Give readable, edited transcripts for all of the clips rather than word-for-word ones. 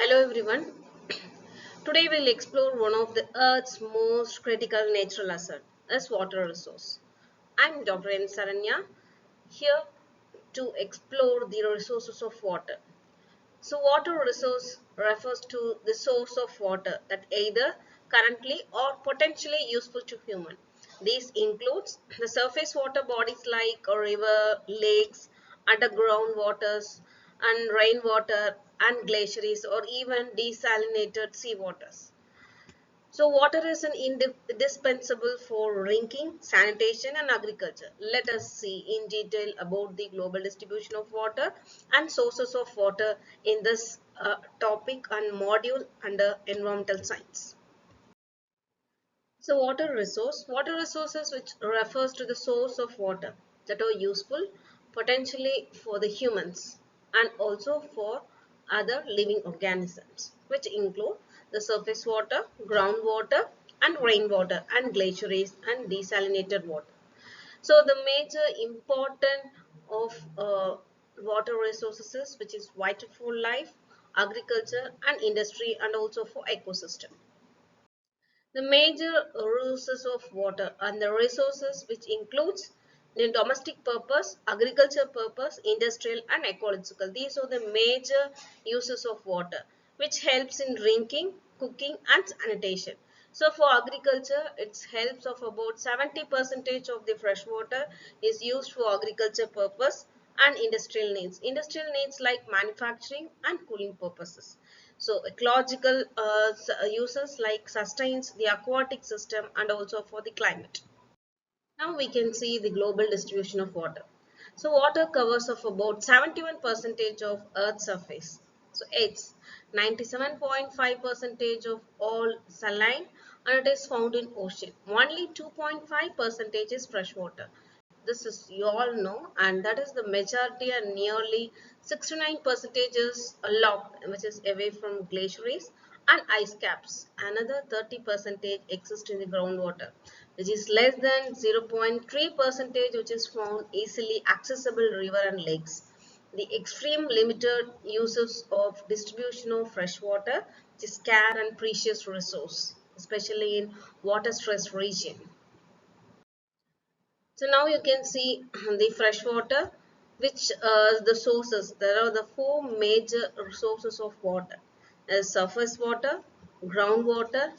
Hello everyone. Today we'll explore one of the Earth's most critical natural assets, as water resource. I'm Dr. N. Saranya, here to explore the resources of water. So water resource refers to the source of water that either currently or potentially useful to human. This includes the surface water bodies like a river, lakes, underground waters, and rainwater and glaciers or even desalinated sea waters. So water is an indispensable for drinking, sanitation and agriculture. Let us see in detail about the global distribution of water and sources of water in this topic and module under environmental science. So water resources which refers to the source of water that are useful potentially for the humans and also for other living organisms, which include the surface water, groundwater and rainwater and glaciers and desalinated water. So the major important of water resources is which is vital for life, agriculture and industry and also for ecosystem. The major uses of water and the resources which includes the domestic purpose, agriculture purpose, industrial and ecological. These are the major uses of water which helps in drinking, cooking and sanitation. So for agriculture, it helps of about 70% of the fresh water is used for agriculture purpose and industrial needs. Industrial needs like manufacturing and cooling purposes. So ecological uses like sustains the aquatic system and also for the climate. Now we can see the global distribution of water. So water covers of about 71% of Earth's surface. So it's 97.5% of all saline and it is found in ocean. Only 2.5% is fresh water. This is you all know, and that is the majority and nearly 69% is locked, which is away from glaciers and ice caps. Another 30% exists in the groundwater, which is less than 0.3% which is found easily accessible river and lakes. The extreme limited uses of distribution of fresh water, which is scarce and precious resource, especially in water stressed region. So now you can see the fresh water, which the sources. There are the four major sources of water: surface water, groundwater,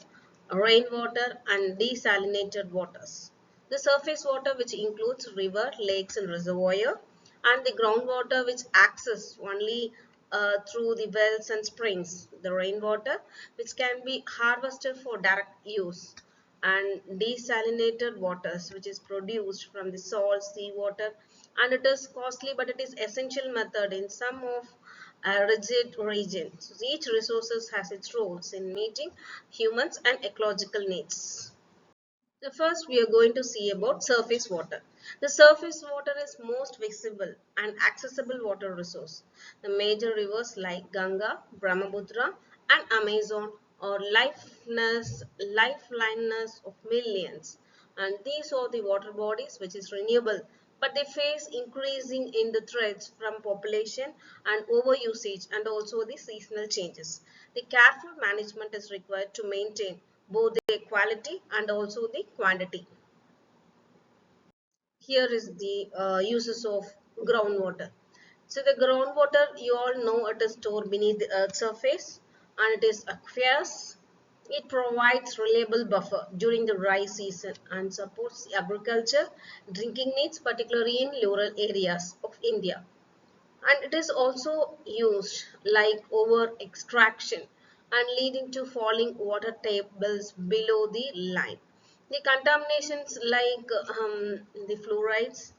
rainwater, and desalinated waters. The surface water, which includes river, lakes, and reservoir, and the groundwater, which access only through the wells and springs. The rainwater, which can be harvested for direct use, and desalinated waters which is produced from the salt seawater, and it is costly but it is essential method in some of rigid regions. So each resources has its roles in meeting humans and ecological needs. So first we are going to see about surface water. The surface water is most visible and accessible water resource. The major rivers like Ganga, Brahmaputra and Amazon are lifeliners of millions. And these are the water bodies which is renewable, but they face increasing in the threats from population and overusage and also the seasonal changes. The careful management is required to maintain both the quality and also the quantity. Here is the uses of groundwater. So the groundwater, you all know, it is stored beneath the earth's surface and it is aqueous. It provides reliable buffer during the dry season and supports agriculture, drinking needs, particularly in rural areas of India. And it is also used like over extraction and leading to falling water tables below the line. The contaminations like the fluorides,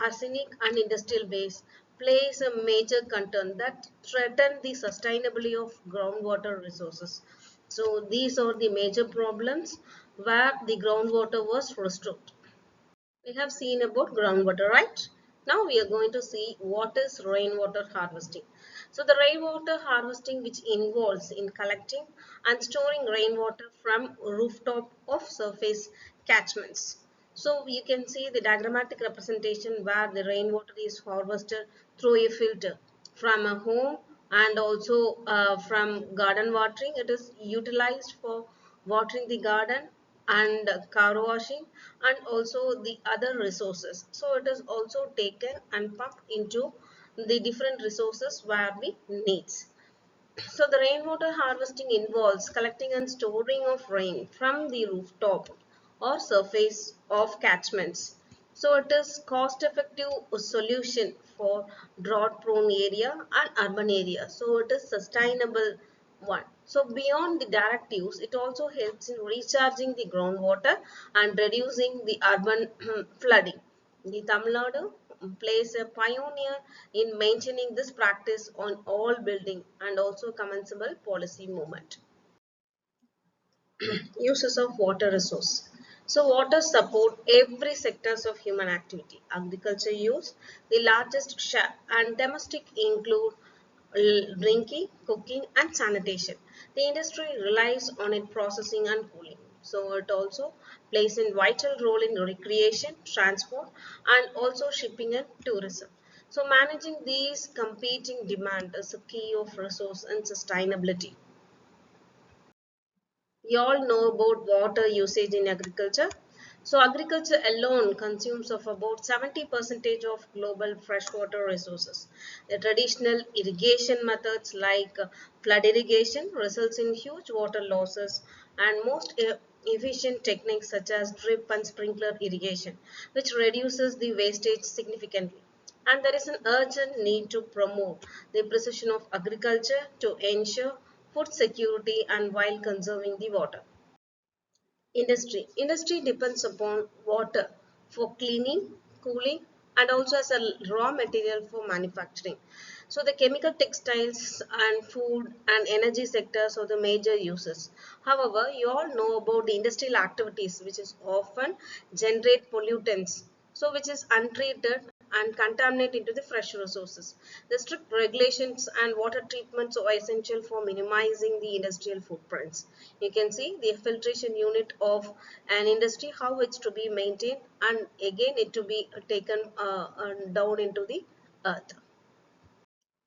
arsenic and industrial waste plays a major concern that threaten the sustainability of groundwater resources. So these are the major problems where the groundwater was restored. We have seen about groundwater, right? Now we are going to see what is rainwater harvesting. So the rainwater harvesting, which involves in collecting and storing rainwater from rooftop of surface catchments. So you can see the diagrammatic representation where the rainwater is harvested through a filter from a home and also from garden watering, it is utilized for watering the garden and car washing and also the other resources. So it is also taken and pumped into the different resources where we needs. So the rainwater harvesting involves collecting and storing of rain from the rooftop or surface of catchments. So it is cost-effective solution for drought-prone area and urban area. So it is sustainable one. So beyond the direct use, it also helps in recharging the groundwater and reducing the urban flooding. The Tamil Nadu plays a pioneer in maintaining this practice on all building and also commensable policy movement. Uses of water resource. So water support every sectors of human activity. Agriculture use the largest share and domestic include drinking, cooking and sanitation. The industry relies on it processing and cooling. So it also plays a vital role in recreation, transport and also shipping and tourism. So managing these competing demand is a key of resource and sustainability. You all know about water usage in agriculture. So agriculture alone consumes of about 70% of global freshwater resources. The traditional irrigation methods like flood irrigation results in huge water losses, and most efficient techniques such as drip and sprinkler irrigation, which reduces the wastage significantly. And there is an urgent need to promote the precision of agriculture to ensure food security and while conserving the water. Industry depends upon water for cleaning, cooling, and also as a raw material for manufacturing. So the chemical, textiles and food and energy sectors are the major uses. However, you all know about the industrial activities which is often generate pollutants, so which is untreated and contaminate into the fresh resources. The strict regulations and water treatments are essential for minimizing the industrial footprints. You can see the filtration unit of an industry, how it's to be maintained, and again it to be taken down into the earth.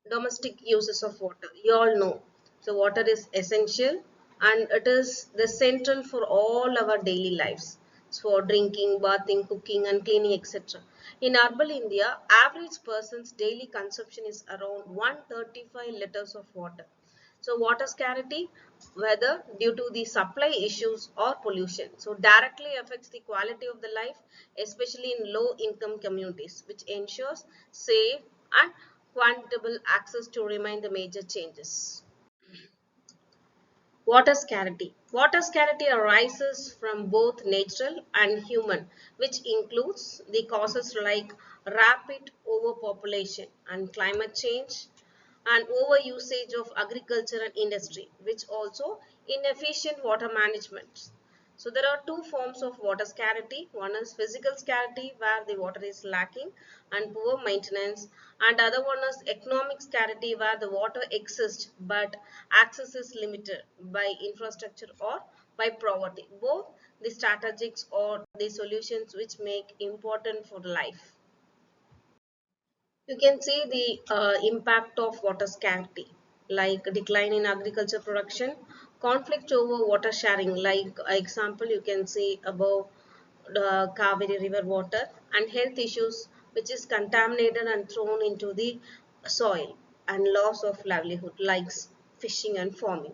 Domestic uses of water, you all know. So water is essential and it is the central for all our daily lives. It's for drinking, bathing, cooking and cleaning, etc. In urban India, average person's daily consumption is around 135 liters of water. So water scarcity, whether due to the supply issues or pollution, so directly affects the quality of the life, especially in low income communities, which ensures safe and quantable access to remain the major changes. Water scarcity. Water scarcity arises from both natural and human, which includes the causes like rapid overpopulation and climate change and overusage of agriculture and industry, which also inefficient water management. So there are two forms of water scarcity. One is physical scarcity where the water is lacking and poor maintenance, and other one is economic scarcity where the water exists but access is limited by infrastructure or by poverty. Both the strategics or the solutions which make important for life. You can see the impact of water scarcity, like decline in agriculture production, conflict over water sharing, like example you can see above the Kaveri river water, and health issues which is contaminated and thrown into the soil, and loss of livelihood like fishing and farming.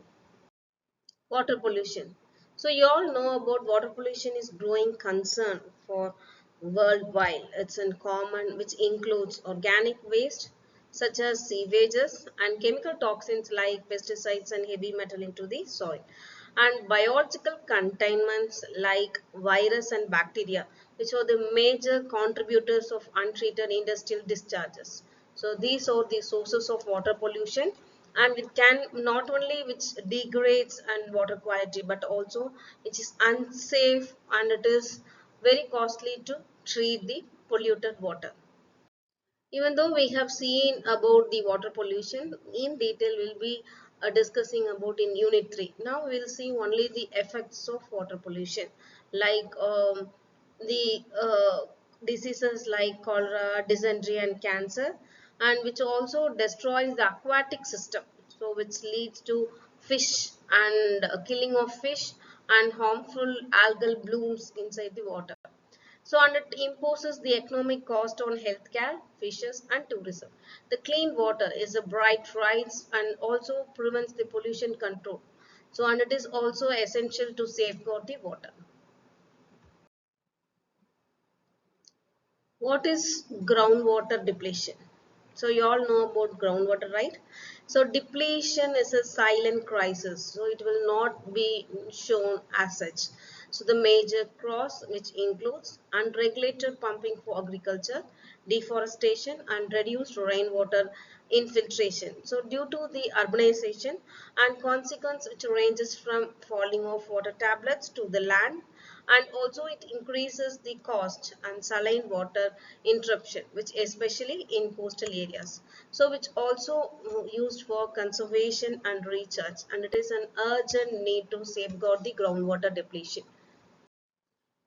Water pollution. So you all know about water pollution is growing concern for worldwide. It's in common which includes organic waste such as sewages and chemical toxins like pesticides and heavy metal into the soil, and biological contaminants like virus and bacteria, which are the major contributors of untreated industrial discharges. So these are the sources of water pollution, and it can not only which degrades and water quality but also which is unsafe and it is very costly to treat the polluted water. Even though we have seen about the water pollution in detail, we'll be discussing about in unit 3. Now we'll see only the effects of water pollution, like the diseases like cholera, dysentery and cancer, and which also destroys the aquatic system, so which leads to fish and killing of fish and harmful algal blooms inside the water. So, and it imposes the economic cost on healthcare, fishes, and tourism. The clean water is a bright right and also prevents the pollution control. So, and it is also essential to safeguard the water. What is groundwater depletion? So you all know about groundwater, right? So depletion is a silent crisis, so it will not be shown as such. So the major cause, which includes unregulated pumping for agriculture, deforestation, and reduced rainwater infiltration. So due to the urbanization and consequence, which ranges from falling of water tablets to the land, and also it increases the cost and saline water interruption, which especially in coastal areas, so which also used for conservation and recharge, and it is an urgent need to safeguard the groundwater depletion.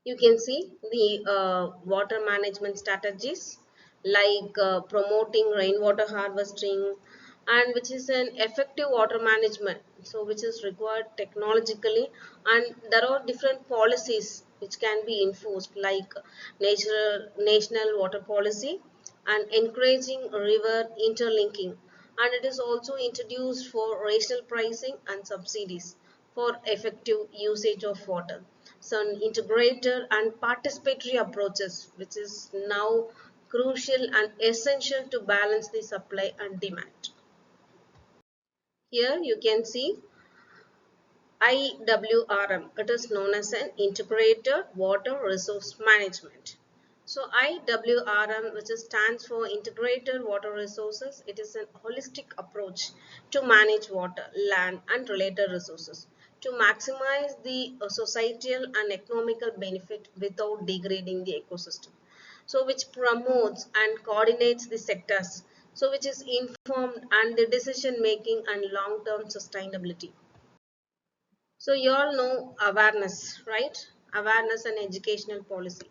You can see the water management strategies like promoting rainwater harvesting, and which is an effective water management, so which is required technologically, and there are different policies which can be enforced like national water policy and encouraging river interlinking, and it is also introduced for rational pricing and subsidies for effective usage of water. So integrated and participatory approaches, which is now crucial and essential to balance the supply and demand. Here you can see IWRM. It is known as an Integrated Water Resource Management. So IWRM, which stands for Integrated Water Resources, it is a holistic approach to manage water, land, and related resources to maximize the societal and economical benefit without degrading the ecosystem. So which promotes and coordinates the sectors, so which is informed and the decision making and long-term sustainability. So you all know awareness, right? Awareness and educational policy.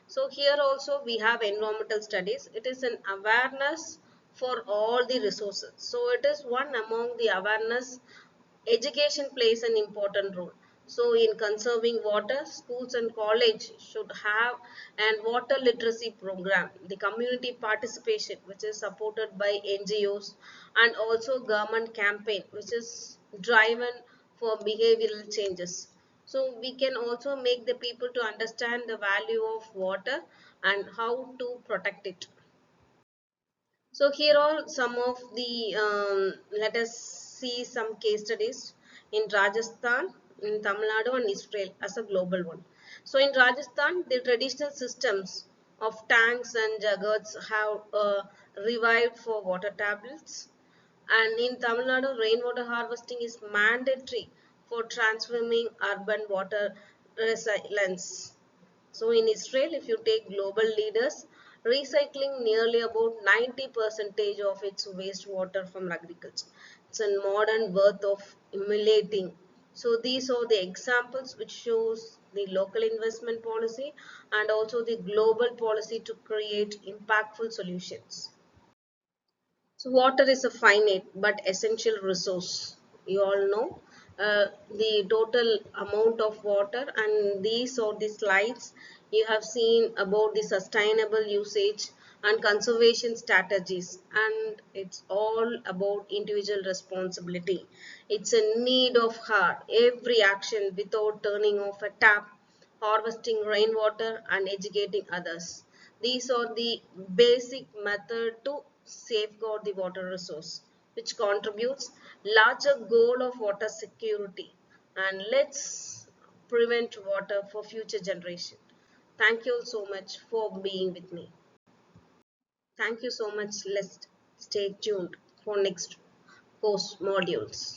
So here also we have environmental studies. It is an awareness for all the resources. So it is one among the awareness. Education plays an important role. So in conserving water, schools and college should have an water literacy program, the community participation, which is supported by NGOs, and also government campaign, which is driven for behavioral changes. So we can also make the people to understand the value of water and how to protect it. So here are some of the, let us see some case studies in Rajasthan, in Tamil Nadu and Israel as a global one. So in Rajasthan, the traditional systems of tanks and juggers have revived for water tablets. And in Tamil Nadu, rainwater harvesting is mandatory for transforming urban water resilience. So in Israel, if you take global leaders, recycling nearly about 90 percentage of its wastewater from agriculture. It's a modern worth of emulating. So these are the examples which shows the local investment policy and also the global policy to create impactful solutions. So water is a finite but essential resource. You all know the total amount of water, and these are the slides you have seen about the sustainable usage and conservation strategies, and it's all about individual responsibility. It's a need of heart, every action without turning off a tap, harvesting rainwater and educating others. These are the basic method to safeguard the water resource, which contributes larger goal of water security. And let's prevent water for future generation. Thank you so much for being with me. Thank you so much. Let's stay tuned for next course modules.